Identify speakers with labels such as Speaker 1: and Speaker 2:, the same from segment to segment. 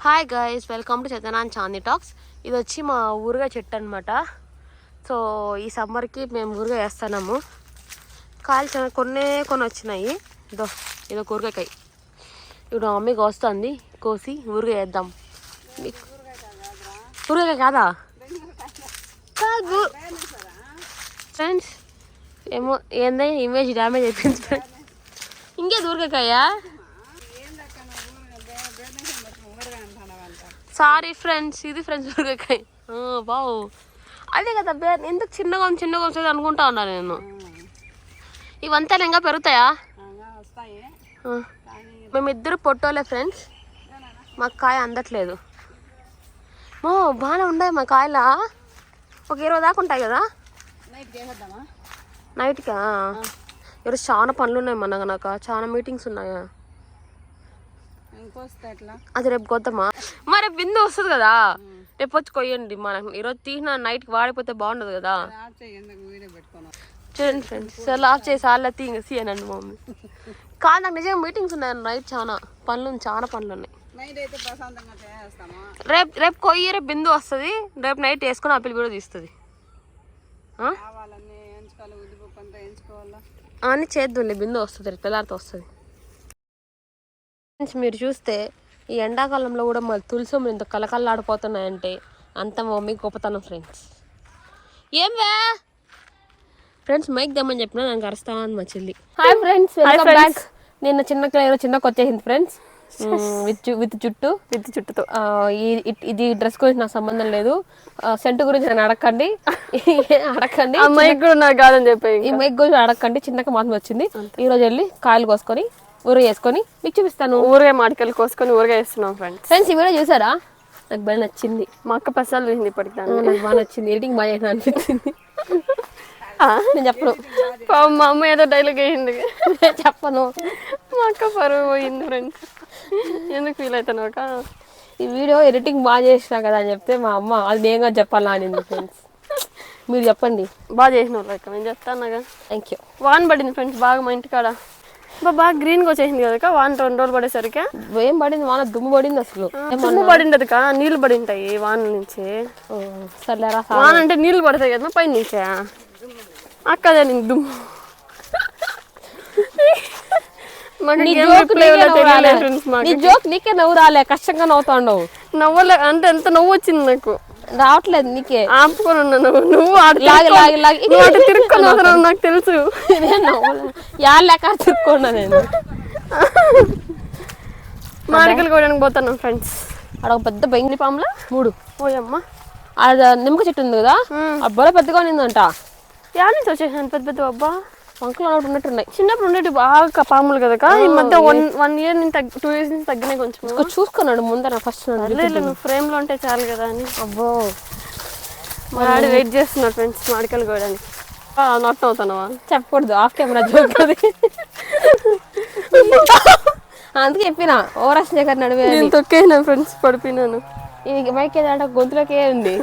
Speaker 1: Hi guys, welcome to Chaitanya and Chandi talks. ఇది వచ్చి మా ఊరుగా చెట్టు అనమాట. సో ఈ సమ్మర్కి మేము ఊరుగా వేస్తున్నాము. కాయలు కొన్ని వచ్చినాయి. ఇదో కూరగాయ ఇప్పుడు మమ్మీ కోస్తుంది. కోసి ఊరుగా వేద్దాం. కూరగాయ కాదా? కాదు ఫ్రెండ్స్, ఏమో ఏందో ఇమేజ్ డ్యామేజ్ అయిపోయింది. ఇంకేది ఊరగాయ? సారీ ఫ్రెండ్స్, ఇది ఫ్రెండ్స్ ఊరగాయ. బావు అదే కదా, ఎందుకు చిన్నగా వస్తుంది అనుకుంటా ఉన్నా నేను. ఇవంతా ఇంకా పెరుగుతాయా? మేమిద్దరు పొట్టోలే ఫ్రెండ్స్, మాకు కాయ అందట్లేదు. బాగానే ఉన్నాయి మా కాయలా. ఒక 20 దాకా ఉంటాయి కదా నైట్కా. ఈరోజు చాలా పనులు ఉన్నాయి మనకు. నాకు చాలా మీటింగ్స్ ఉన్నాయా. అది రేపు కొద్దామా? మరి బిందు వస్తుంది కదా, రేపు వచ్చి కొయ్యండి. మనకు ఈరోజు తీసిన నైట్కి వాడిపోతే బాగుండదు కదా. చూడండి ఫ్రెండ్స్, సరే ఆఫ్ చేసి అలా తీయనండి మమ్మీ. కాదు, నాకు నిజంగా మీటింగ్స్ ఉన్నాయి నైట్. చాలా పనులు ఉన్నాయి. రేపు కొయ్యి, రేపు బిందు వస్తుంది. రేపు నైట్ వేసుకొని ఆపిల్ కూడా తీస్తుంది అని చేద్దాంలే. బిందు వస్తుంది, రేపు పిల్లలతో వస్తుంది. మీరు చూస్తే ఈ ఎండాకాలంలో కూడా మా తులసమ్మలు ఇంత కలకల్లాడిపోతున్నాయంటే అంత మా మమ్మీ గొప్పతనం ఫ్రెండ్స్. ఏంవే ఫ్రెండ్స్, మైక్ దమ్మని చెప్పినా నాకు అరుస్తా అని మా చెల్లి. Hi friends, welcome back. నిన్న చిన్నకి వచ్చేసింది ఫ్రెండ్స్, విత్ చుట్టుతో. ఇది డ్రెస్ గురించి నాకు సంబంధం లేదు. సెంట్ గురించి నేను అడగండి. మైక్ కూడా నాకు కాదని చెప్పి ఈ మైక్ గురించి అడగండి. చిన్నకి మాత్రం వచ్చింది. ఈ రోజు వెళ్ళి కాయలు కోసుకొని ఊరగా వేసుకొని మీకు చూపిస్తాను. ఊరగా మామిడికాయలు కోసుకొని ఊరగా వేస్తున్నాం ఫ్రెండ్స్. ఈ వీడియో చూసారా? నాకు బాగా నచ్చింది. మా అక్క పసాలు చూసింది ఇప్పటికి. నాకు బాగా నచ్చింది. ఎడిటింగ్ బాగా చేసిన అనిపించింది. నేను చెప్పను. మా అమ్మ ఏదో డైలాగ్ వేసింది, చెప్పను. మా అక్క పరువు పోయింది ఫ్రెండ్స్. ఎందుకు ఫీల్ అవుతాను ఒక ఈ వీడియో ఎడిటింగ్ బాగా చేసినా కదా అని చెప్తే మా అమ్మ అది నేనుగా చెప్పాలా అనింది ఫ్రెండ్స్. మీరు చెప్పండి. బాగా చేసిన వాళ్ళకి నేను చెప్తాను. Thank you. వాన పడింది ఫ్రెండ్స్ బాగా మా ఇంటికాడ. బాగా గ్రీన్గా వచ్చేసింది కదా వాన 2 రోజులు పడేసరికి. ఏం పడింది వాన? దుమ్ము పడింది. అసలు దుమ్ము పడింది అది నీళ్ళు పడి ఉంటాయి వాన నుంచి. సర్లేరా, వాన అంటే నీళ్ళు పడతాయి కదా పైన నుంచే. అక్కదే నీకు దుమ్ము. జోక్ నీకే నవ్వు రాలే, కష్టంగా నవ్వుతాండవు. నవ్వలే అంటే ఎంత నవ్వు వచ్చింది నాకు. రావట్లేదు నీకే. ఆపుకొని ఉన్నాను. నువ్వు తిరుక్కున్నావు నాకు తెలుసు. లెక్క తిరుక్కున్నా నేను. మామిడికాయలు కోయడానికి పోతాను ఫ్రెండ్స్. అక్కడ ఒక పెద్ద బెంగిలి పాములా 3 పోయమ్మ. అది నిమ్మక చెట్టు ఉంది కదా, అబ్బాయి పెద్దగా ఉన్నదంట. యా నుంచి వచ్చేసాను పెద్ద పెద్ద అబ్బా. పంకలు ఉన్నట్టున్నాయి. చిన్నప్పుడు ఉండేవి బాగా పాములు కదా. ఈ మధ్య 1 ఇయర్ నుంచి 2 ఇయర్స్ నుంచి తగ్గినాయి కొంచెం. చూసుకున్నాడు ముందర ఫస్ట్. నువ్వు ఫ్రేమ్ లో ఉంటే చాలు కదా అని. అబ్బో, మా డాడీ వెయిట్ చేస్తున్నాడు ఫ్రెండ్స్ మామిడికాయలు కోయడానికి. నట్ అవుతానవా? చెప్పకూడదు, ఆఫ్ కెమెరా జోక్ అది. అందుకే చెప్పినా ఓవరాక్షన్ చేయక నడివే. నేను తొక్కేనా ఫ్రెండ్స్, పడిపోయినాను. ఇది మైక్ ఏదంటే గొంతులోకే ఉంది.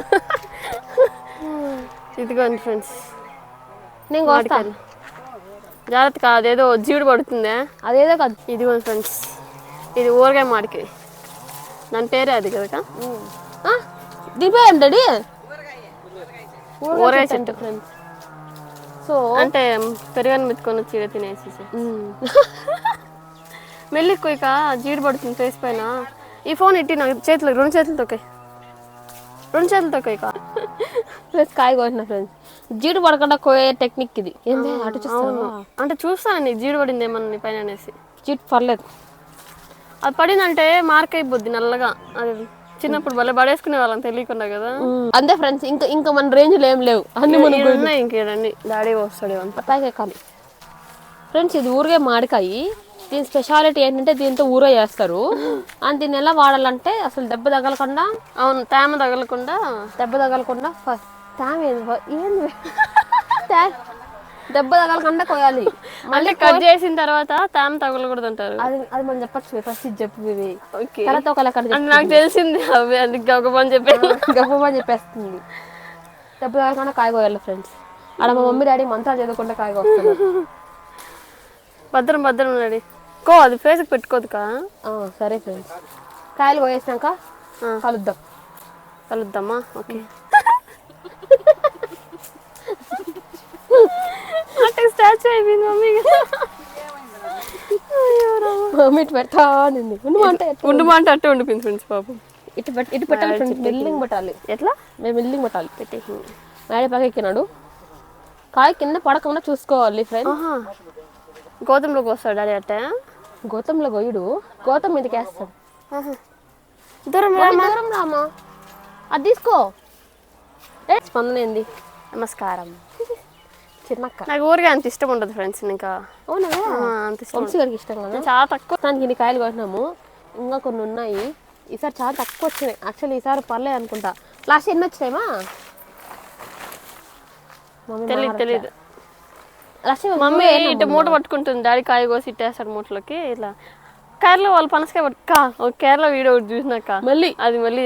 Speaker 1: ఇదిగోండి ఫ్రెండ్స్, నేను కోస్తాను. జాగ్రత్త కాదు, అదేదో జీవుడు పడుతుందే. అదేదో కాదు, ఇదిగోండి ఫ్రెండ్స్, ఇది ఊరగాయ మామిడికాయ. దాని పేరే అది కదా. దీని పేరు ఏంటండి? ఊరగాయ చెట్టు ఫ్రెండ్స్. సో అంటే పెరుగని మెత్తుకొని వచ్చి తినేసి మెల్లి కొయ్యక జీడు పడుతుంది ఫేస్ పైన. ఈ ఫోన్ ఇట్టి నాకు చేతులు 2 చేతులతో ప్లస్ కాయ కోసిన ఫ్రెండ్స్. జీడు పడకుండా కోయే టెక్నిక్ ఇది. ఏంటి అటు చూస్తాను అంటే చూస్తాను నీకు జీడు పడింది ఏమన్నా పైన అనేసి. జీడు పర్లేదు, అది పడిందంటే మార్క్ అయిపోద్ది నల్లగా. అది చిన్నప్పుడు భలే పడేసుకునే వాళ్ళం తెలియకుండా కదా. అంతే ఫ్రెండ్స్, ఇంకా మన రేంజ్లో ఏం లేవు. అన్ని ఉన్నాయి ఇంకేదన్నీ. డాడీ వస్తాడు పతాకి ఎక్కాలి ఫ్రెండ్స్. ఇది ఊరగాయ మామిడికాయ. దీని స్పెషాలిటీ ఏంటంటే దీంతో ఊర చేస్తారు. అండ్ దీన్ని ఎలా వాడాలంటే అసలు దెబ్బ తగలకుండా. అవును, తేమ తగలకుండా, దెబ్బ తగలకుండా. దెబ్బ తగలకుండా కోయాలి. మళ్ళీ కట్ చేసిన తర్వాత తేమ తగలకూడదు అంటారు. అది మనం చెప్పచ్చు. ఫస్ట్ చెప్పు తర్వాత ఒక లెక్క నాకు తెలిసింది. అవి అది గబ్బని చెప్పేస్తుంది. దెబ్బ తగలకుండా కాయ కోయాలి ఫ్రెండ్స్. అక్కడ మా మమ్మీ డాడీ మంత్రాలు చదువుకుంటే కాయ కోస్తున్నారు. భద్రం డాడీ కో. అది ఫేస్కి పెట్టుకోదు కా. సరే ఫ్రెండ్స్, కాయలు కోయేసినాక
Speaker 2: కలుద్దామా? ఓకే. అంటే స్టాచ్యూ అయిపోయింది మమ్మీ.
Speaker 1: మమ్మీ ఇటు పెడతా నింది
Speaker 2: ఉండమంటే అట్టే ఉండిపోయింది ఫ్రెండ్స్ పాపం.
Speaker 1: ఇటు పెట్టాలి ఫ్రెండ్స్, మెల్లింగ్ పెట్టాలి.
Speaker 2: ఎట్లా?
Speaker 1: మేము మెల్లింగ్ పెట్టాలి. పెట్టేసి మేడ పక్క ఎక్కినాడు, కాయ కింద పడకుండా చూసుకోవాలి ఫ్రెండ్స్.
Speaker 2: గౌతంలోకి వస్తాడు డాడీ అట్టే?
Speaker 1: గౌతంలో గొయ్యుడు, గౌతమ్ మీదకి వేస్తాడు.
Speaker 2: దూరం
Speaker 1: దూరం రామా, అది తీసుకో. స్పందన ఏంది?
Speaker 2: నమస్కారం.
Speaker 1: చిన్నక్క.
Speaker 2: నాకు ఊరిగా అంత ఇష్టం ఉండదు ఫ్రెండ్స్. ఇంకా
Speaker 1: అవునా?
Speaker 2: అంత ఇష్టం.
Speaker 1: వంశీ గారికి ఇష్టం కదా.
Speaker 2: చాలా తక్కువ.
Speaker 1: దానికి ఇన్ని కాయలు కొట్టినాము, ఇంకా కొన్ని ఉన్నాయి. ఈసారి చాలా తక్కువ వచ్చినాయి. యాక్చువల్లీ ఈసారి పర్లేదు అనుకుంటా. లాస్ట్ ఎన్ని వచ్చినాయమా?
Speaker 2: తెలీదు. మమ్మీ ఇటు మూట పట్టుకుంటుంది, డాడీ కాయ కోసి ఇట్టేస్తాడు మూటలోకి. ఇట్లా కేరళ వాళ్ళు పనసకాయ పట్టుక కేరళ వీడియో చూసినాక మళ్ళీ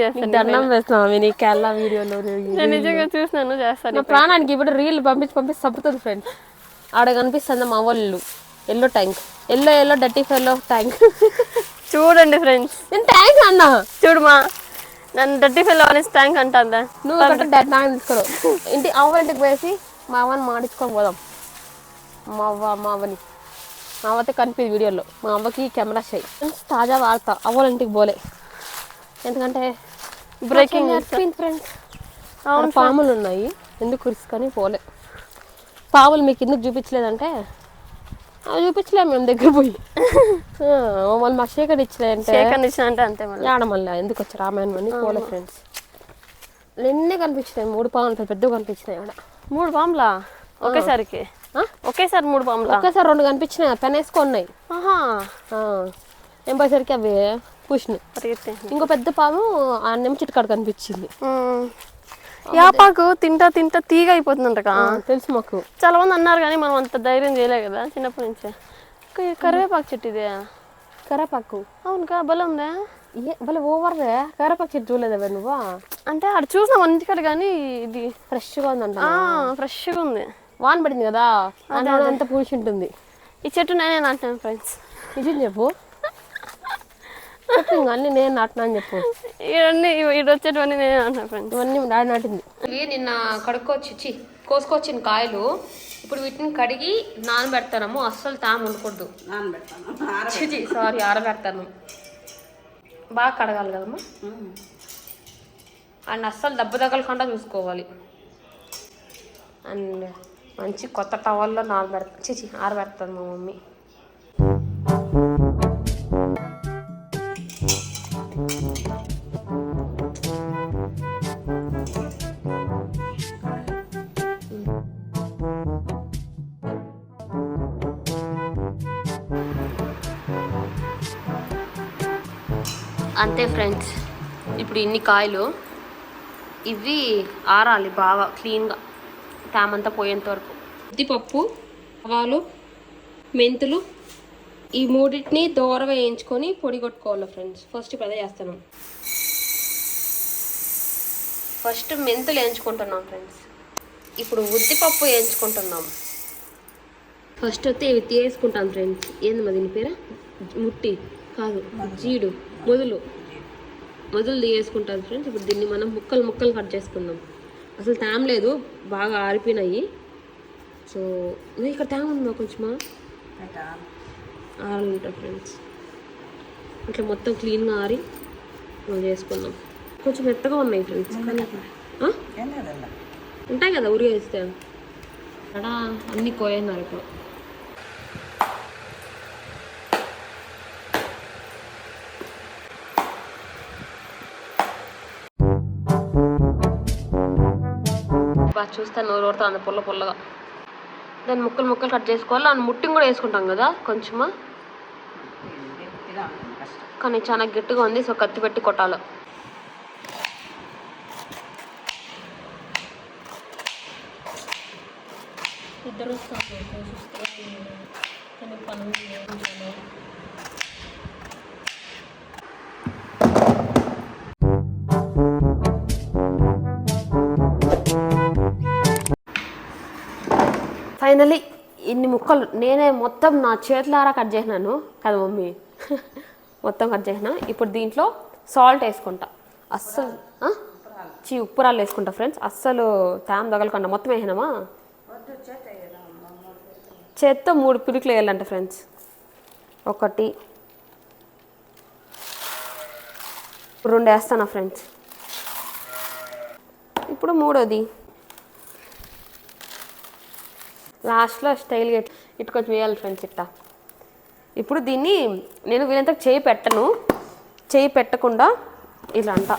Speaker 2: చేస్తాను.
Speaker 1: దండం వేస్తాను నీ కేరళ వీడియోలో.
Speaker 2: నేను నిజంగా చూసినాను, చేస్తాను.
Speaker 1: ప్రాణానికి ఇప్పుడు రీల్ పంపించి చంపుతుంది ఫ్రెండ్స్. ఆడ కనిపిస్తుంది మా వాళ్ళు yellow tank, yellow dirty fellow tank.
Speaker 2: చూడండి ఫ్రెండ్స్,
Speaker 1: నేను ట్యాంక్ అన్నా
Speaker 2: చూడమా, నన్ను డర్టీ ఫెల్లో అనేసి ట్యాంక్ అంటుందా?
Speaker 1: నువ్వు ట్యాంక్ తీసుకోరు. అవ్వలింటికి పోయేసి మా అవ్వని మాడించుకొని పోదాం. మా అవ్వతే కనిపింది వీడియోలో. మా అవ్వకి కెమెరా షై. తాజా వార్త, అవ్వలింటికి పోలే ఎందుకంటే
Speaker 2: బ్రేకింగ్
Speaker 1: ఫ్రెండ్స్. పాములు ఉన్నాయి, ఎందుకు రిస్క్ అని పోలే. పాములు మీకు ఎందుకు చూపించలేదంటే అవి చూపించలేము మేము దగ్గర పోయి. మళ్ళీ మా శేఖర్ ఇచ్చినాయంటే
Speaker 2: అంతే
Speaker 1: ఆడ మళ్ళీ ఎందుకు వచ్చి రామాయణం అని పోలే ఫ్రెండ్స్. నిన్నే కనిపించినాయి 3 పాములు పెద్దగా కనిపించినాయి ఆడ.
Speaker 2: 3 పాములా ఒకేసారి 3 పాములు?
Speaker 1: ఒకేసారి 2 కనిపించినాయి, పెనేసుకున్నాయి. ఏం పోయేసరికి అవి పూసినాయి. ఇంకో పెద్ద పాము ఆ నిమ్మ చెట్టు కాడ కనిపించింది.
Speaker 2: యాపాకు తింటా తీగ అయిపోతుందంట
Speaker 1: తెలుసు మాకు.
Speaker 2: చాలా మంది అన్నారు, కానీ మనం అంత ధైర్యం చేయలే కదా చిన్నప్పటి నుంచే. కరివేపాకు చెట్టు ఇదే?
Speaker 1: కరివేపాకు
Speaker 2: అవునుకా, భలే ఉందా?
Speaker 1: భలే ఓవర్దే. కరివేపాకు చెట్టు చూడలేదా నువ్వా?
Speaker 2: అంటే అక్కడ చూసినాం ఇంటికాడ, కానీ ఇది
Speaker 1: ఫ్రెష్గా ఉందంట.
Speaker 2: ఫ్రెష్గా ఉంది.
Speaker 1: వాన పడింది కదా, అంతా పూసి ఉంటుంది.
Speaker 2: ఈ చెట్టు నేనే నాటినాను ఫ్రెండ్స్.
Speaker 1: నిజం చెప్పు. అన్ని నేను నాటినా అని చెప్పు.
Speaker 2: ఇవన్నీ వచ్చేటివన్నీ నేనే నాటినా ఫ్రెండ్స్. ఇవన్నీ
Speaker 1: డాడీ నాటింది. ఇవి నిన్న కోసుకొచ్చిన కాయలు. ఇప్పుడు వీటిని కడిగి నానబెడతాము. అస్సలు తాము ఉండకూడదు. సారీ, ఆరబెడతాను. బాగా కడగాలి కదమ్మా. అండ్ అస్సలు దెబ్బ తగలకుండా చూసుకోవాలి. అండ్ మంచి కొత్త టవల్లో ఆరబెడతాను మా మమ్మీ. అంతే ఫ్రెండ్స్, ఇప్పుడు ఇన్ని కాయలు ఇవి ఆరాలి బాగా క్లీన్గా, తామంతా పోయేంత వరకు. ఉద్దిపప్పు, ఆవాలు, మెంతులు ఈ మూడింటిని దోరగా వేయించుకొని పొడి కొట్టుకోవాలి ఫ్రెండ్స్. ఫస్ట్ ఇప్పుడు అదే చేస్తాను. ఫస్ట్ మెంతులు వేయించుకుంటున్నాం ఫ్రెండ్స్. ఇప్పుడు ఉద్దిపప్పు వేయించుకుంటున్నాం. ఫస్ట్ అయితే ఇవి తీసుకుంటాం ఫ్రెండ్స్. ఏందమ్మా దీని పేరు? ముట్టి కాదు, జీడు, మొదలు వేసుకుంటాను ఫ్రెండ్స్. ఇప్పుడు దీన్ని మనం ముక్కలు కట్ చేసుకుందాం. అసలు తేమ లేదు, బాగా ఆరిపోయినాయి. సో నేను ఇక్కడ తేమ ఉందా కొంచెమా? ఆరాలంట ఫ్రెండ్స్. అట్లా మొత్తం క్లీన్గా ఆరి మనం చేసుకున్నాం. కొంచెం మెత్తగా ఉన్నాయి ఫ్రెండ్స్, ఉంటాయి కదా ఊరిగా వేస్తే. అక్కడ అన్నీ కోయన్నారు ఇప్పుడు. బాగా చూస్తాను నోరు కొడుతుంది పుల్లగా. దాన్ని ముక్కలు కట్ చేసుకోవాలి. అండ్ ముట్టిని కూడా వేసుకుంటాం కదా కొంచెమా, కానీ చాలా గట్టిగా ఉంది. సో కత్తి పెట్టి కొట్టాలి. ఇద్దరు ఫైనలీ ఇన్ని ముక్కలు నేనే మొత్తం నా చేతులారా కట్ చేసినాను కదా మమ్మీ. మొత్తం కట్ చేసిన. ఇప్పుడు దీంట్లో సాల్ట్ వేసుకుంటా. అస్సలు ఉప్పురాలు వేసుకుంటా ఫ్రెండ్స్. అస్సలు తేమ తగలకుండా మొత్తం వేసినామా, చేత్తో 3 పిడుకులు వేయాలంట ఫ్రెండ్స్. 1 2 వేస్తానా ఫ్రెండ్స్. ఇప్పుడు 3వది లాస్ట్లో స్టైల్గా ఇటు కొంచెం వేయాలి ఫ్రెండ్స్ ఇట్లా. ఇప్పుడు దీన్ని నేను వీళ్ళంతా చేయి పెట్టను, చేయి పెట్టకుండా ఇలా అంట.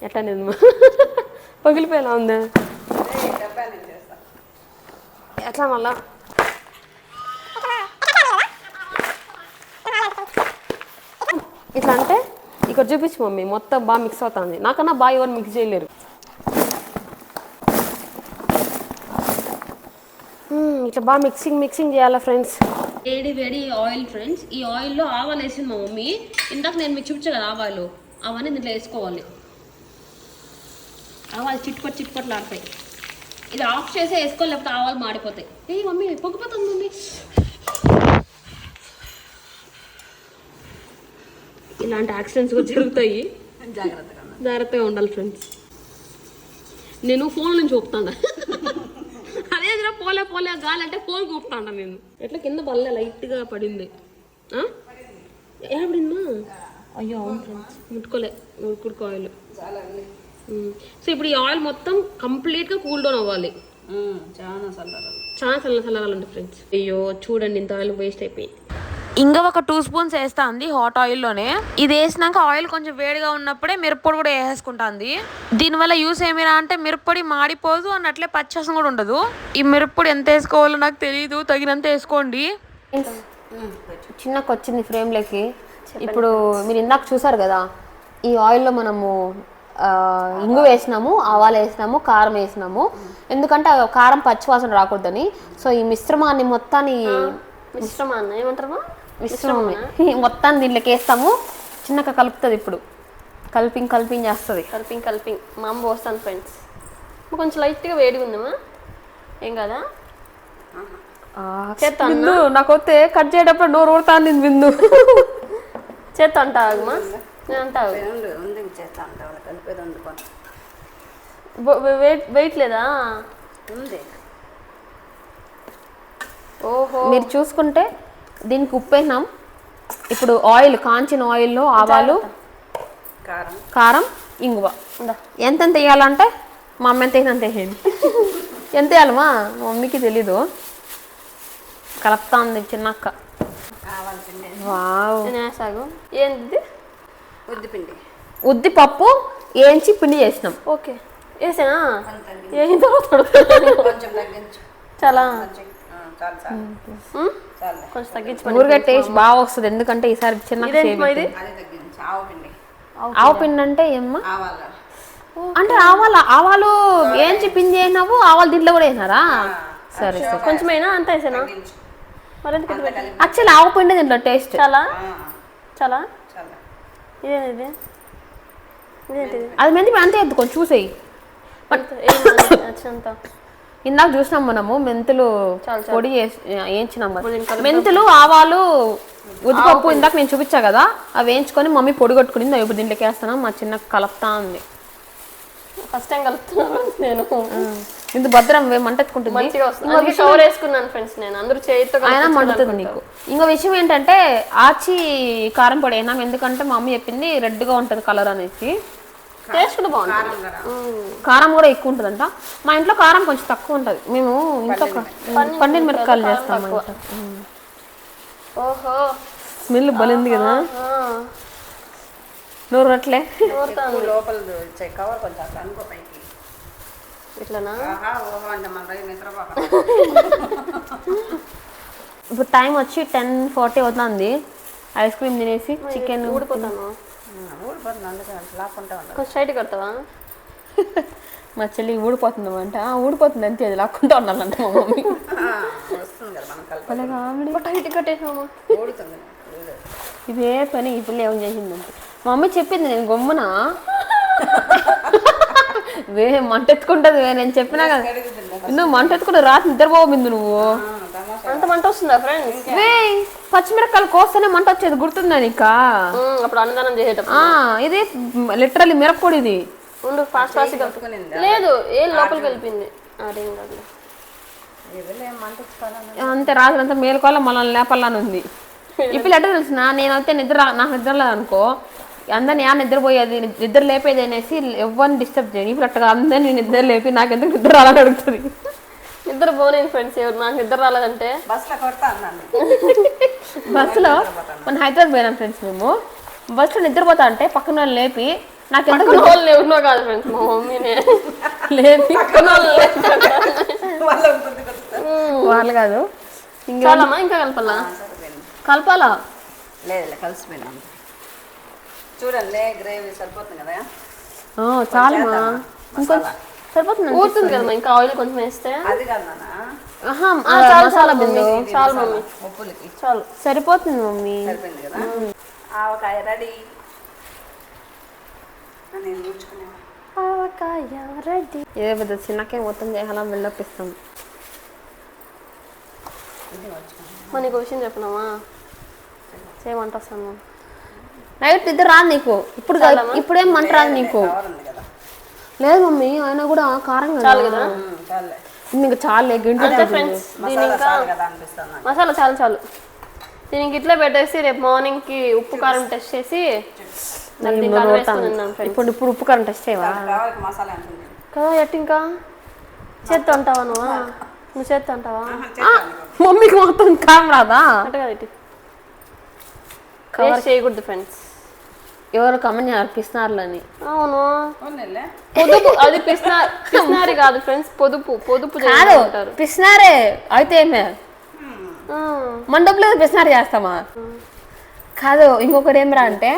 Speaker 1: ఎట్లా నేను పగిలిపోయేలా ఉందా ఎట్లా మళ్ళా ఇట్లా అంటే ఇక్కడ చూపించు మమ్మీ, మొత్తం బాగా మిక్స్ అవుతుంది. నాకన్నా బాగా ఎవరు మిక్స్ చేయలేరు. ఇట్లా బాగా మిక్సింగ్ చేయాలా ఫ్రెండ్స్. వేడి ఆయిల్ ఫ్రెండ్స్. ఈ ఆయిల్లో ఆవాలు వేసింది మా మమ్మీ. ఇందాక నేను మీకు చూపించా కదా ఆవాలు, అవన్నీ దీంట్లో వేసుకోవాలి. ఆవాలు చిట్పట్లు ఆడతాయి. ఇది ఆఫ్ చేసే వేసుకోవాలి, లేకపోతే ఆవాలు మాడిపోతాయి. మమ్మీ పొగిపోతుంది మమ్మీ. ఇలాంటి యాక్సిడెంట్స్ కూడా జరుగుతాయి, జాగ్రత్తగా ఉండాలి ఫ్రెండ్స్. నేను ఫోన్ నుంచి చూపుతాను. అదే పోలే గాలి అంటే ఫోన్ కూపుతాను నేను. ఎట్లా కింద బల్ల లైట్గా పడింది. పడిందా? అయ్యో అవును ఫ్రెండ్స్, ముట్టుకోలే ఆయిల్. సో ఇప్పుడు ఈ ఆయిల్ మొత్తం కంప్లీట్గా కూల్ డౌన్ అవ్వాలి. చాలా చల్లాలండి ఫ్రెండ్స్. అయ్యో చూడండి, ఇంత ఆయిల్ వేస్ట్ అయిపోయింది. ఇంకా ఒక 2 స్పూన్స్ వేస్తా ఉంది హాట్ ఆయిల్లోనే. ఇది వేసినాక ఆయిల్ కొంచెం వేడిగా ఉన్నప్పుడే మిరప్పొడి కూడా వేసేసుకుంటుంది. దీనివల్ల యూస్ ఏమిరా అంటే మిరప్పొడి మాడిపోదు అని, అట్లే పచ్చివాసన కూడా ఉండదు. ఈ మిరప్పొడి ఎంత వేసుకోవాలో నాకు తెలియదు, తగినంత వేసుకోండి. చిన్నకు వచ్చింది ఫ్రేమ్లోకి. ఇప్పుడు మీరు ఇందాక చూసారు కదా, ఈ ఆయిల్లో మనము ఇంగు వేసినాము, ఆవాలు వేసినాము, కారం వేసినాము. ఎందుకంటే కారం పచ్చివాసన రాకూడదని. సో ఈ మిశ్రమాన్ని మొత్తాన్ని ఏమంటారు మిశ్రమమే మొత్తాన్ని దీంట్లోకి వేస్తాము. చిన్నగా కలుపుతుంది. ఇప్పుడు కలిపింగ్ చేస్తుంది. కలిపింగ్ మా అమ్మ పోస్తాను ఫ్రెండ్స్. కొంచెం లైట్గా వేడిగా ఉందమ్మా, ఏం కదా. చేస్తాను నాకు వస్తే కట్ చేయటప్పుడు నోరు ఊరుతాను నేను బిందు. చేస్తా అంటావమ్మా, నేను అంటావు వెయిట్ లేదా? ఓహో, మీరు చూసుకుంటే దీనికి ఉప్పు వేసినాం. ఇప్పుడు ఆయిల్, కాంచిన ఆయిల్లో ఆవాలు, కారం, ఇంగువ ఎంతెంత వేయాలంటే మా అమ్మ ఎంత వేసినంత వేసేది. ఎంత వేయాలమ్మా మా మమ్మీకి తెలీదు, కలుపుతా ఉంది చిన్నక్క. వావ్, ఏంటి ఉద్దిపప్పు వేయించి పిండి చేసినాం. ఓకే వేసానా? చాలా కొంచెం తగ్గించి ఊరిగా టేస్ట్ బాగా వస్తుంది. ఎందుకంటే ఈసారి చిన్న ఆవు పిండి అంటే ఏమ్మా అంటే ఆవాలు ఏంచి పిండి చేసినావు, ఆవాలు దీంట్లో కూడా వేసినారా? సరే సరే, కొంచెమైనా అంత వేసానా? యాక్చువల్లీ ఆవు పిండి దీంట్లో టేస్ట్ చాలా ఇదేంటి అది మెంతి అంతే ఎద్దు కొంచెం చూసేయి. ఇందాక చూసినాం మనము మెంతులు పొడి వేయించినాం. మెంతులు, ఆవాలు, ఉద్దిపప్పు ఇందాక నేను చూపించా కదా, అవి వేయించుకొని మమ్మీ పొడి కొట్టుకుని ఇప్పుడు దీంట్లోకి వేస్తాను. మా చిన్న కలుపుతా ఉంది. ఫస్ట్ టైం కలుపుతున్నాను నేను. ఇంత భద్రం మంటెత్తుకుంటుంది. వేసుకున్నాను ఫ్రెండ్స్ నేను, అందరూ చేతితో అయినా మండుతుంది నీకు. ఇంకో విషయం ఏంటంటే ఆచి కారం పొడి అయినా, ఎందుకంటే మా మమ్మీ చెప్పింది రెడ్గా ఉంటుంది కలర్ అనేసి. టేస్ట్ కూడా బాగుంటుంది. కారం కూడా ఎక్కువ ఉంటుందంట. మా ఇంట్లో కారం కొంచెం తక్కువ ఉంటుంది. మేము ఇంట్లో పండిన మిరపకాయలు చేస్తాం. ఓహో, స్మెల్ బలింది కదా, నూరు రట్లే లోపల కవర్ కొంచెం అనుకో పైకి ఇట్లానా. ఇప్పుడు టైం వచ్చి 10:40 అవుతుంది. ఐస్ క్రీమ్ తినేసి చికెన్ ఊడిపోతాను. స్ట్రైట్ కడతావా? మా చెల్లి ఊడిపోతుందమంట. ఊడిపోతుంది అంతే, అది లాక్కుంటా ఉండాలంట మా మమ్మీ. ఇదే పని ఈ పిల్ల ఏం చేసిందంటే మా మమ్మీ చెప్పింది. నేను గమ్మున మంటెత్తుకుంటది. నేను చెప్పినా కదా, నువ్వు మంటెత్తుకుంటే రాత్రి నిద్రపోయింది. నువ్వు అంత మంట వస్తుందా ఫ్రెండ్స్? పచ్చిమిరపకాయలు కోస్తేనే మంట వచ్చేది, గుర్తుందా నీకా?
Speaker 2: అప్పుడు అన్నదానం చేసేటప్పుడు.
Speaker 1: ఇది లిటరల్లీ మిరప్పొడి ఇది.
Speaker 2: ఉండు ఫాస్ట్ ఫాస్ట్ కలుపుకునింది. లేదు ఏం లోపలికి వెళ్ళిపోయింది. అదేం కాదు,
Speaker 1: అంతే రాత్రంతా మేలుకోవాలి మనల్ని లేపల్లాని ఉంది. ఇప్పుడు ఎట్లా తెలిసిన నేనైతే నాకు నిద్ర లేదనుకో, అందరిని నిద్రపోయేది నిద్ర లేపేది అనేసి ఎవరిని డిస్టర్బ్ చేయను. ఇప్పుడు అట్టగా అందరినీ నిద్ర లేపి నాకు ఎందుకు నిద్ర రాలని అడుగుతుంది.
Speaker 2: నిద్ర పోలేని ఫ్రెండ్స్ ఎవరు నాకు నిద్ర రాలేదంటే
Speaker 1: బస్సులో మన హైదరాబాద్ పోయినాం ఫ్రెండ్స్. మేము బస్సులో నిద్రపోతా అంటే పక్కన వాళ్ళు లేపి నాకు ఎందుకు
Speaker 2: వాళ్ళు ఎవరినో కాదు ఫ్రెండ్స్, మా మమ్మీనే
Speaker 1: లేపి వాళ్ళు కాదు.
Speaker 2: ఇంకా ఇంకా కలపాలా?
Speaker 1: కలపాలా?
Speaker 3: లేదు కలిసిపోయినాం. చూడండి గ్రేవీ సరిపోతుంది కదా.
Speaker 1: చాలమ్మా, ఇంకొంచెం సరిపోతుంది.
Speaker 2: ఊరుతుంది కదమ్మా, ఇంకా ఆయిల్ కొంచెం వేస్తే.
Speaker 3: అది కదా
Speaker 1: మసాలా బిందు
Speaker 2: చాలు మమ్మీ,
Speaker 3: ఉప్పులకి
Speaker 2: చాలు
Speaker 1: సరిపోతుంది మమ్మీ.
Speaker 3: సరిపోయింది కదా. ఆవకాయ రెడీ. నేను ఊడ్చుకునే
Speaker 2: ఆవకాయ రెడీ.
Speaker 1: ఇదే పెద్ద చిన్నకే మొత్తం చేయాలా వెళ్ళొప్పిస్తాం.
Speaker 2: మనకు విషయం చెప్పినామా, చేయమంట వస్తాను.
Speaker 1: నైట్ నిద్ర రాదు నీకు, ఇప్పుడేం మంట రాదు నీకు. లేదు మమ్మీ అయినా కూడా కారం
Speaker 2: చాలు కదా.
Speaker 1: ఇంకా చాలే
Speaker 2: ఫ్రెండ్స్, మసాలా చాలు చాలు. దీనికి ఇట్లా పెట్టేసి రేపు మార్నింగ్ కి ఉప్పు కారం టెస్ట్ చేసి
Speaker 1: ఇప్పుడు ఉప్పు కారం టెస్ట్ చేయవా
Speaker 2: కదా. ఎట్ ఇంకా చేత్తో అంటావా నువ్వు చేత్తో అంటావా?
Speaker 1: మమ్మీకి మొత్తం కారం రాదా?
Speaker 2: అంటే కదా ఇటు కవర్ చేయకూడదు ఫ్రెండ్స్.
Speaker 1: ఎవరు కమెంట్ అర్పిస్తున్నారులని.
Speaker 2: అవును పొదుపు, అది పిస్నారి కాదు ఫ్రెండ్స్, పొదుపు
Speaker 1: కాదు పిస్నారే అయితే ఏమే మన డబ్బులు పిస్నారి చేస్తామా? కాదు ఇంకొకటి ఏమిరా అంటే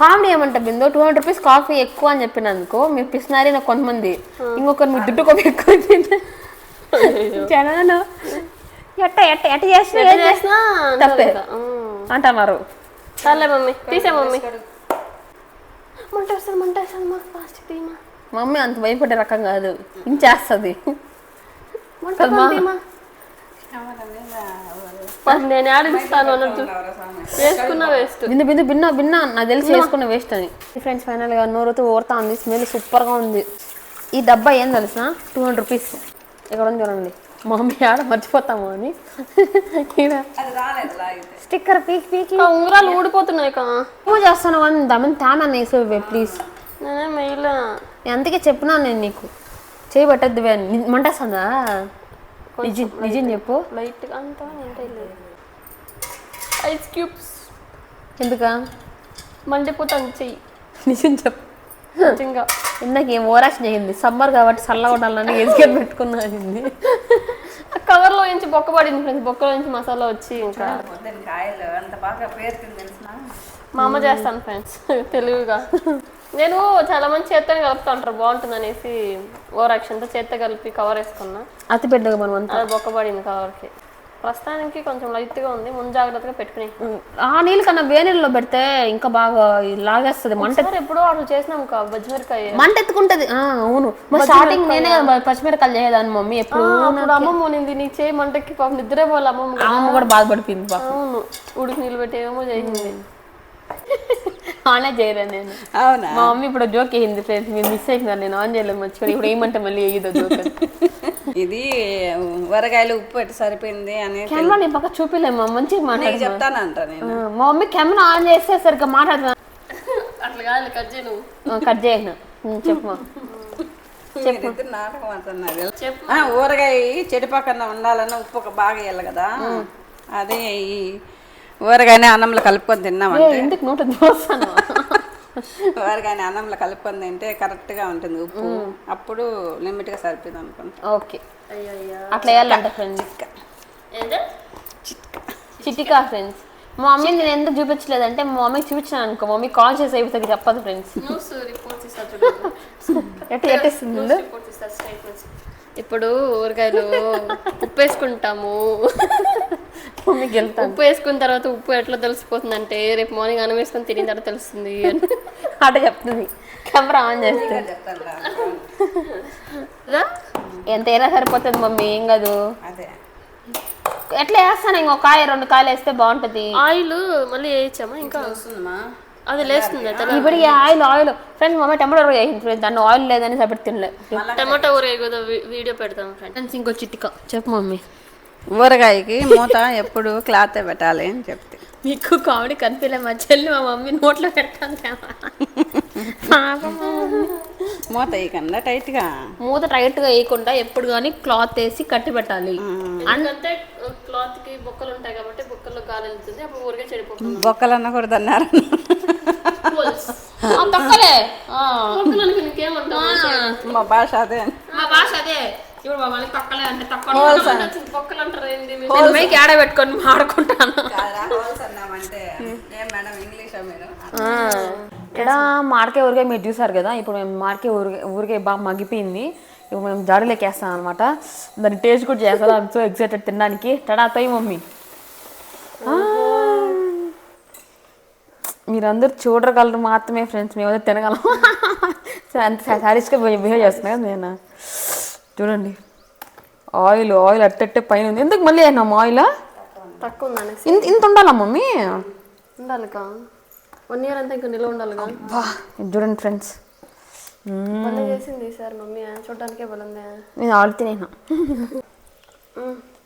Speaker 1: కామెడీ ఏమంట బిందో 200 రూపీస్ కాఫీ ఎక్కువ అని చెప్పినందుకు మీరు పిస్నారి నాకు కొంతమంది, ఇంకొకరు మీ దుడ్డు కాఫీ ఎక్కువ జనాలు ఎట్ట ఎట్ట ఎట్ట చేసినా తప్పే అంటున్నారు.
Speaker 2: సర్లే మమ్మీ తీసే మమ్మీ. మంట వస్తుంది మాకు ఫాస్ట్ తీమా.
Speaker 1: మమ్మీ అంత భయపడే రకం కాదు, ఇంచేస్తుంది.
Speaker 2: నేను ఆడిస్తాను అన్నట్టు వేసుకున్నా వేస్ట్.
Speaker 1: బిందు బిందు బిన్నా బిన్నా నాకు తెలిసి వేసుకున్న వేస్ట్ అని. ఫ్రెండ్స్ ఫైనల్గా నోరుతో ఓరుతా ఉంది, స్మెల్ సూపర్గా ఉంది. ఈ డబ్బా ఏం తెలిసిన 200 రూపీస్. ఇక్కడ ఉంది చూడండి, మమ్మీ ఆడ మర్చిపోతాము అని స్టిక్కర్ పీకి
Speaker 2: ఉంగరాలు ఊడిపోతున్నాయి.
Speaker 1: పూజ చేస్తాను అని దమని తానా వేసేవే ప్లీజ్.
Speaker 2: నేనే మెయిల్
Speaker 1: అందుకే చెప్పినా నేను నీకు చేయబట్టద్దు మంటేస్తుందా? నిజం చెప్పు.
Speaker 2: లైట్గా అంతా ఐస్ క్యూబ్స్
Speaker 1: ఎందుకా
Speaker 2: మండిపోతాను చెయ్యి.
Speaker 1: నిజం చెప్పు.
Speaker 2: నిజంగా
Speaker 1: ఇందాక ఏం ఓరాక్షన్ అయ్యింది, సమ్మర్ కాబట్టి చల్లగా ఉండాలని ఎసుకే పెట్టుకున్నది.
Speaker 2: కవర్లో నుంచి బొక్క పడింది ఫ్రెండ్స్, బొక్కలో నుంచి మసాలా వచ్చి ఇంకా మా అమ్మ చేస్తాను ఫ్రెండ్స్ తెలివిగా. నేను చాలా మంది చేత్తని కలుపుతా ఉంటారు బాగుంటుంది అనేసి ఓరాక్షన్తో చేత్తో కలిపి కవర్ వేసుకున్నా.
Speaker 1: అతి పెద్దగా మనం అంతా
Speaker 2: బొక్క పడింది కవర్కి. ప్రస్తుతానికి కొంచెం లైట్గా ఉంది, ముందు జాగ్రత్తగా పెట్టుకుని.
Speaker 1: ఆ నీళ్ళు కన్నా వేనీళ్ళలో పెడితే ఇంకా బాగా లాగేస్తుంది మంట.
Speaker 2: ఎప్పుడో అట్లా చేసినాం పచ్చిమిరకాయ
Speaker 1: మంట ఎత్తుకుంటది. అవును స్టార్టింగ్ నేనే పచ్చిమిరకాయలు చేయదాన్ని మమ్మీ ఎప్పుడు.
Speaker 2: అమ్మమ్మ నింది నీ చేయి మంటకి పాపం నిద్రే పోవాలి.
Speaker 1: అమ్మమ్మ కూడా బాధపడిపోయింది పాపం.
Speaker 2: అవును ఉడికి నీళ్ళు పెట్టి ఏమో చేసింది.
Speaker 1: ఆనే చేయరా నేను. అవునా మా మమ్మీ ఇప్పుడు జోక్ వేయింది ఫ్రెండ్స్, మీరు మిస్ అయిపోయినారు. నేను ఆన్ చేయలేదు మర్చిపోయి, ఇప్పుడు ఏమంటే మళ్ళీ వేయదు జోక్.
Speaker 3: ఇది ఊరగాయలు ఉప్పు ఎట్టు సరిపోయింది అని
Speaker 1: కెమెరా నీ పక్క చూపిలేమా మంచిగా మాట్లాడి
Speaker 3: చెప్తానంట నేను.
Speaker 1: మా మమ్మీ కెమెరా ఆన్ చేస్తే సరిగ్గా మాట్లాడుతున్నా.
Speaker 2: అట్లా కాదు కట్ చేయను,
Speaker 1: కట్ చేయను. చెప్పు
Speaker 3: నాటకం అంటున్నారు. ఊరగాయ చెడిపోకుండా ఉండాలన్నా ఉప్పు బాగా వేయాలి కదా. అదే ఈ ఊరగాయని అన్నంలో కలుపుకొని తిన్నామంటే
Speaker 1: ఎందుకు నోట దోస్తాను.
Speaker 3: ఊరగాయని అన్నంలో కలుపుకొని తింటే కరెక్ట్గా ఉంటుంది ఉప్పు, అప్పుడు లిమిట్గా సరిపోయింది అనుకుంటా.
Speaker 1: ఓకే అట్లా వేయాలంట ఫ్రెండ్స్. చిటికా ఫ్రెండ్స్. మా మమ్మీ నేను ఎందుకు చూపించలేదంటే మా మమ్మీకి చూపించాను అనుకో, మమ్మీ కాల్ చేసి అయిపోతుంది చెప్పదు ఫ్రెండ్స్. ఎట్టేస్తుంది.
Speaker 2: ఇప్పుడు ఊరగాయలు ఉప్పు వేసుకుంటాము, ఉప్పు వేసుకున్న తర్వాత ఉప్పు ఎట్లా తెలిసిపోతుంది అంటే రేపు మార్నింగ్ అన్నం వేసుకొని తిరిగిన తర్వాత తెలుస్తుంది
Speaker 1: అట చెప్తుంది. కెమెరా ఆన్ చేస్తే ఎంత అయినా సరిపోతుంది మమ్మీ, ఏం కాదు. ఎట్లా వేస్తాను ఇంకో కాయ 2 కాయలు వేస్తే బాగుంటది.
Speaker 2: ఆయిల్ మళ్ళీ వేయించామా ఇంకా
Speaker 3: వస్తుందమ్మా
Speaker 2: అది లేస్తుంది.
Speaker 1: ఇప్పుడు ఆయిల్ ఫ్రెండ్స్ మమ్మీ టమాటో వేసింది ఫ్రెండ్స్, దాన్ని ఆయిల్ లేదని సపరేట్ తినలేదు.
Speaker 2: టమాటా ఊరగాయ కదా వీడియో పెడతాం ఫ్రెండ్స్.
Speaker 1: ఇంకో చిట్టిక చెప్పు మమ్మీ.
Speaker 3: ఊరగాయకి మూత ఎప్పుడు క్లాత్ పెట్టాలి అని చెప్తే
Speaker 1: మీకు కామెడీ కనిపించలే, మా చెల్లి మా మమ్మీ నోట్లో పెడతాను.
Speaker 3: మూత వేయకుండా టైట్గా,
Speaker 1: మూత టైట్గా వేయకుండా ఎప్పుడు కానీ క్లాత్ వేసి కట్టి పెట్టాలి.
Speaker 2: అంటే క్లాత్ కి బొక్కలు ఉంటాయి కాబట్టి బొక్కల్లో గాలి వెళ్తుంది, అప్పుడు ఊరికే చెడిపోతుంది.
Speaker 3: బొక్కలు అనకూడదు అన్నారు. మా భాష అదే.
Speaker 1: మా భాష అదే. ఇప్పుడు మమ్మల్ని తొక్కలే అంటే
Speaker 2: బొక్కలు అంటారు ఏంది?
Speaker 1: మైకి ఆడ పెట్టుకొని ఆడుకుంటాను. ఇక్కడ మాడికాయ ఊరికాయ మీరు చూసారు కదా, ఇప్పుడు మేము మాడికాయ ఊరికాయ బాగా మగ్గిపోయింది. ఇప్పుడు మేము జాడీలోకి వేస్తాం అనమాట. దాన్ని టేస్ట్ కూడా చేస్తాం. ఐఎమ్ సో ఎక్సైటెడ్ తినడానికి. టడా తోయి మమ్మీ. మీరందరూ చూడగలరు మాత్రమే ఫ్రెండ్స్, మేమైతే తినగలం. అంత సాటిస్గా బిహేవ్ చేస్తున్నాయి కదా నేను. చూడండి ఆయిల్ అట్టట్టే పైన ఉంది. ఎందుకు మళ్ళీ అయినా ఆయిల్
Speaker 2: తక్కువ ఉందని
Speaker 1: ఇంత ఉండాలా మమ్మీ?
Speaker 2: ఉండాలిగా 1 year అంతా ఇంకా నిల్వ ఉండాలిగా.
Speaker 1: చూడండి ఫ్రెండ్స్,
Speaker 2: పని చేసింది సార్ మమ్మీ, చూడడానికే బలందే.
Speaker 1: నేను ఆల్రెడీ తినేనా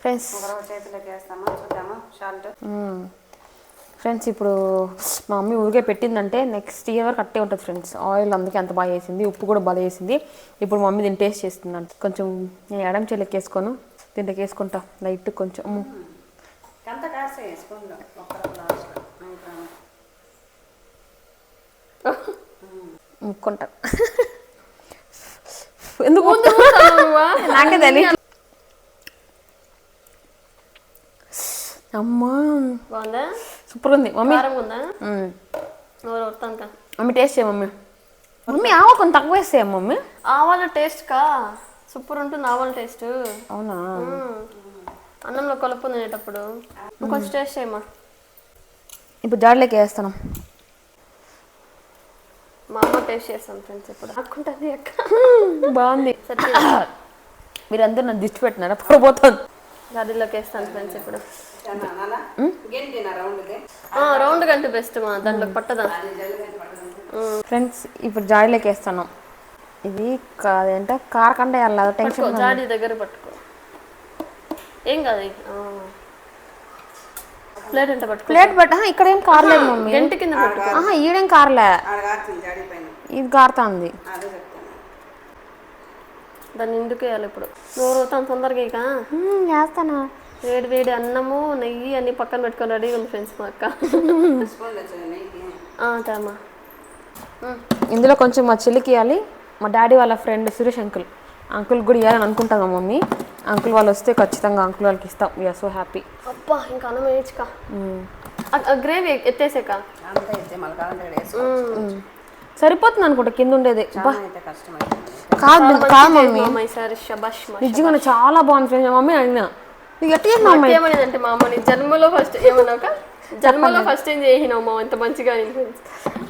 Speaker 1: ఫ్రెండ్స్. ఫ్రెండ్స్ ఇప్పుడు మా మమ్మీ ఊరికే పెట్టిందంటే నెక్స్ట్ ఇయర్ వరకు అట్టే ఉంటుంది ఫ్రెండ్స్. ఆయిల్ అందుకే అంత బాగా వేసింది, ఉప్పు కూడా బాగా వేసింది. ఇప్పుడు మమ్మీ దీన్ని టేస్ట్ చేస్తుందంట. కొంచెం నేను ఎడం చెల్లెకి వేసుకోను, దీంట్లోకి వేసుకుంటా లైట్ కొంచెం. ముక్కుంటా. ఎందుకు నాకే తెలియదు. అమ్మా
Speaker 2: బాగుందా?
Speaker 1: సూపర్ ఉంది మమ్మీ.
Speaker 2: ఉందా
Speaker 1: మమ్మీ టేస్ట్ చేయ మమ్మీ. మమ్మీ ఆవ కొంచెం తక్కువ వేస్తాయి మమ్మీ.
Speaker 2: ఆవాల టేస్ట్ కా సూపర్ ఉంటుంది ఆవాల టేస్ట్.
Speaker 1: అవునా?
Speaker 2: అన్నంలో కలుపు తినేటప్పుడు కొంచెం టేస్ట్ చేయమ్మా.
Speaker 1: ఇప్పుడు జాడలోకి వేస్తాను.
Speaker 2: మా అమ్మ టేస్ట్ చేస్తాను ఫ్రెండ్స్. ఇప్పుడు అక్కుంటుంది అక్క.
Speaker 1: బాగుంది. మీరందరూ నన్ను దిష్టి పెట్టినారా? పడిపోతుంది.
Speaker 2: జాడీలోకి వేస్తాను ఫ్రెండ్స్. ఇప్పుడు రౌండ్ కంటే బెస్ట్ మా దాంట్లో పట్టదా
Speaker 1: ఫ్రెండ్స్. ఇప్పుడు జాడీలోకి వేస్తాను. ఇది కాదంటే కారకండ వెళ్ళదు. టెన్షన్.
Speaker 2: జాడీ దగ్గర పట్టుకో, ఏం కాదు. ప్లేట్ అంటే పట్టుకో.
Speaker 1: ప్లేట్ ఇక్కడ ఏం కారలేదు మమ్మీ.
Speaker 2: గంట కింద పట్టుకో.
Speaker 1: ఈడేం కారలే, ఇది కారుతుంది.
Speaker 2: దాన్ని ఎందుకు వేయాలి ఇప్పుడు? నోరు తొందరగా ఇక
Speaker 1: వేస్తాను.
Speaker 2: వేడి అన్నము నెయ్యి అన్ని పక్కన పెట్టుకొని రెడీగా ఉంది ఫ్రెండ్స్ మా అక్క. తేమా
Speaker 1: ఇందులో కొంచెం మా చెల్లికి ఇవ్వాలి. మా డాడీ వాళ్ళ ఫ్రెండ్ సురేష్ అంకుల్ కూడా ఇవ్వాలని అనుకుంటాను మమ్మీ. అంకుల్ వాళ్ళు వస్తే ఖచ్చితంగా అంకుల్ వాళ్ళకి ఇస్తాం. We are so happy.
Speaker 2: అబ్బా ఇంకా అన్నం వేయచ్చుకా. గ్రేవీ ఎత్తేసాక
Speaker 1: సరిపోతుంది అనుకుంటా కింద ఉండేది. కాదు మమ్మీ, నిజంగా చాలా బాగుంది ఫ్రెండ్స్. మమ్మీ అడిగినా
Speaker 2: ఏమనేదంటే మా అమ్మని జన్మలో ఫస్ట్ ఏమన్నాక జన్మలో ఫస్ట్ ఏం చేసినావు మా ఇంత మంచిగా.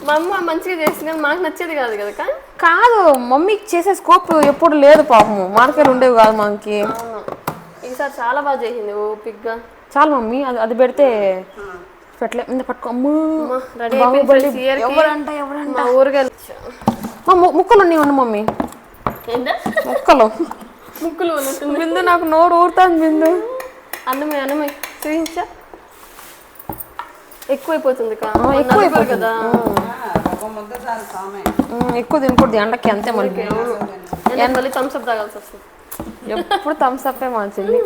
Speaker 2: మా అమ్మ మంచిగా చేసింది కానీ మాకు నచ్చేది కాదు కదా.
Speaker 1: కాదు మమ్మీకి చేసే స్కోప్ ఎప్పుడు లేదు పాపము. మార్కెట్ ఉండేవి కాదు మనకి.
Speaker 2: ఈసారి చాలా బాగా చేసింది ఓపిగ్గా.
Speaker 1: చాలు మమ్మీ, అది పెడితే పెట్టలే. పట్టుకో. ముక్కలు ఉన్నాయి మమ్మీ.
Speaker 2: ముక్కలు
Speaker 1: బిందు నాకు నోరు ఊరుతాను. బిందు
Speaker 2: అన్నమే చూపించా. ఎక్కువైపోతుంది
Speaker 1: కదా. ఎక్కువ తినకూడదు ఎండకి, అంతే మనకి.
Speaker 2: మళ్ళీ థమ్స్అప్ తాగాల్సి వస్తుంది.
Speaker 1: ఎప్పుడు థమ్స్అప్ మా చెల్లి.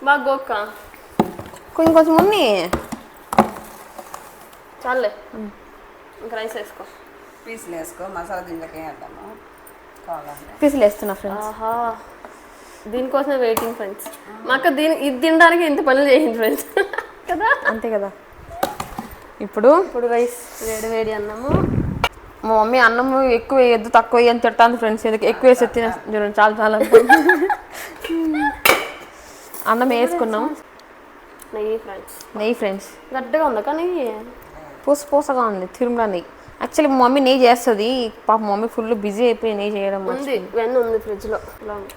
Speaker 2: బాగా గోక్క
Speaker 1: ఇంకొంచెం ఉంది.
Speaker 2: చాలే ఇంకా రైస్ వేసుకో.
Speaker 3: పీసులు వేసుకో. మసాలా దీంట్లోకి వేద్దాము.
Speaker 1: పీసులు వేస్తున్నా ఫ్రెండ్స్.
Speaker 2: దీనికోసమే వెయిటింగ్ ఫ్రెండ్స్. మా అక్క ఇది తినడానికి ఇంత పనులు చేసింది ఫ్రెండ్స్ కదా.
Speaker 1: అంతే కదా. ఇప్పుడు
Speaker 2: రైస్ వేడి అన్నము.
Speaker 1: మా మమ్మీ అన్నము ఎక్కువ వేయద్దు తక్కువ వేయని తిడతాను ఫ్రెండ్స్. ఎక్కువ వేసి తినే చూడండి. చాలా అన్నం వేసుకున్నాం. నెయ్యి ఫ్రెండ్స్.
Speaker 2: గడ్డగా ఉందా కానీ
Speaker 1: పూసగా ఉంది. తిరుమల నెయ్యి. యాక్చువల్లీ మా మమ్మీ నెయ్యి చేస్తుంది. పాప మమ్మీ ఫుల్ బిజీ అయిపోయి నెయ్యి చేయడం.
Speaker 2: ఉంది ఫ్రిడ్జ్లో.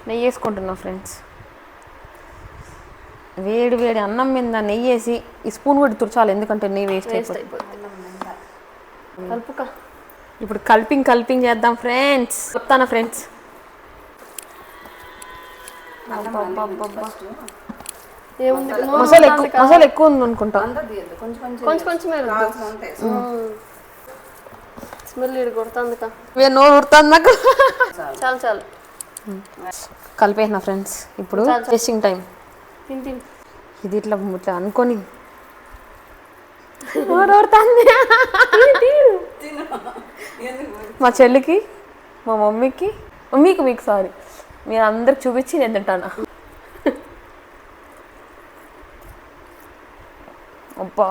Speaker 1: నెయ్యి వేసుకుంటున్నాం ఫ్రెండ్స్. వేడి వేడి అన్నం మీద నెయ్యి వేసి ఈ స్పూన్ కూడా తుర్చాలి, ఎందుకంటే నెయ్యి వేస్ట్
Speaker 2: వేస్ట్
Speaker 1: అయిపోతుంది.
Speaker 2: అయిపోతుంది. కలుపుక.
Speaker 1: ఇప్పుడు కల్పింగ్ చేద్దాం ఫ్రెండ్స్. చెప్తానా ఫ్రెండ్స్?
Speaker 2: ఏముంది
Speaker 1: మసాలా ఎక్కువ ఉంది అనుకుంటా.
Speaker 2: కొంచెం కొంచెమే స్మెల్ ఇడు కొడుతుంది.
Speaker 1: నోరు ఉడుతుంది నాకు.
Speaker 2: చాలు చాలు
Speaker 1: కలిపేసిన ఫ్రెండ్స్. ఇప్పుడు టేస్టింగ్ టైం.
Speaker 2: తిని
Speaker 1: ఇది ఇట్లా ఇట్లా అనుకొని మా చెల్లికి, మా మమ్మీకి, మీకు సారీ, మీరు అందరికి చూపించి నేను తింటాను. అబ్బా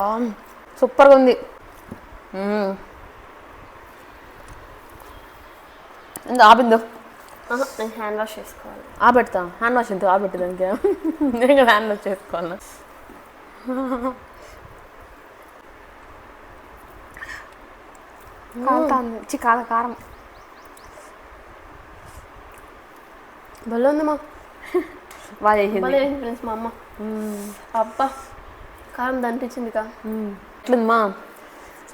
Speaker 1: సూపర్గా ఉంది. ఆపిందో
Speaker 2: నేను హ్యాండ్ వాష్ చేసుకోవాలి.
Speaker 1: ఆపెడతా. హ్యాండ్ వాష్ ఎంత ఆపెట్టు దానికి. నేను హ్యాండ్ వాష్ చేసుకోవాలి. కారం
Speaker 2: భలే ఉందమ్మా.
Speaker 1: బాగా చేసింది.
Speaker 2: భలే చేసింది ఫ్రెండ్స్ మా అమ్మ. అబ్బా కారం అనిపించింది కా.
Speaker 1: ఎట్లుందమ్మా?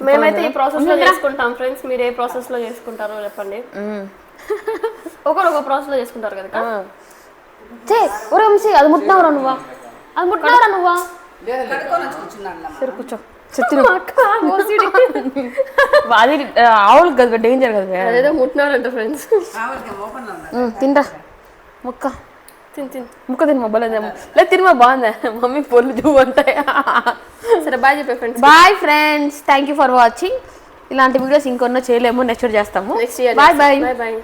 Speaker 2: మేమైతే ఈ ప్రాసెస్లో చేసుకుంటాం ఫ్రెండ్స్. మీరు ఏ ప్రాసెస్లో చేసుకుంటారో చెప్పండి. ఒకరు ఒక ప్రాసెస్లో చేసుకుంటారు కదా.
Speaker 1: అది ముట్టినావురా నువ్వా? అది ముట్టినావురా నువ్వా? సరే కూర్చో. అది ఆవులు కదా, డేంజర్ కదా.
Speaker 2: అదేదో ముట్టినారంట ఫ్రెండ్స్.
Speaker 1: తినరా ముక్క.
Speaker 2: తిని
Speaker 1: ముక్క తిని మొబ్బలేదేమో. లేదు తినమా, బాగుందా? మమ్మీ పొల్లు జువ్వు అంటాయి.
Speaker 2: సరే బాయ్ చెప్పే friends.
Speaker 1: Bye friends, thank you for watching. ఇలాంటి వీడియోస్ ఇంకొన్నో చేయలేము, నెక్స్ట్ చేస్తాము.
Speaker 2: Next year.
Speaker 1: Bye bye.
Speaker 2: Bye bye.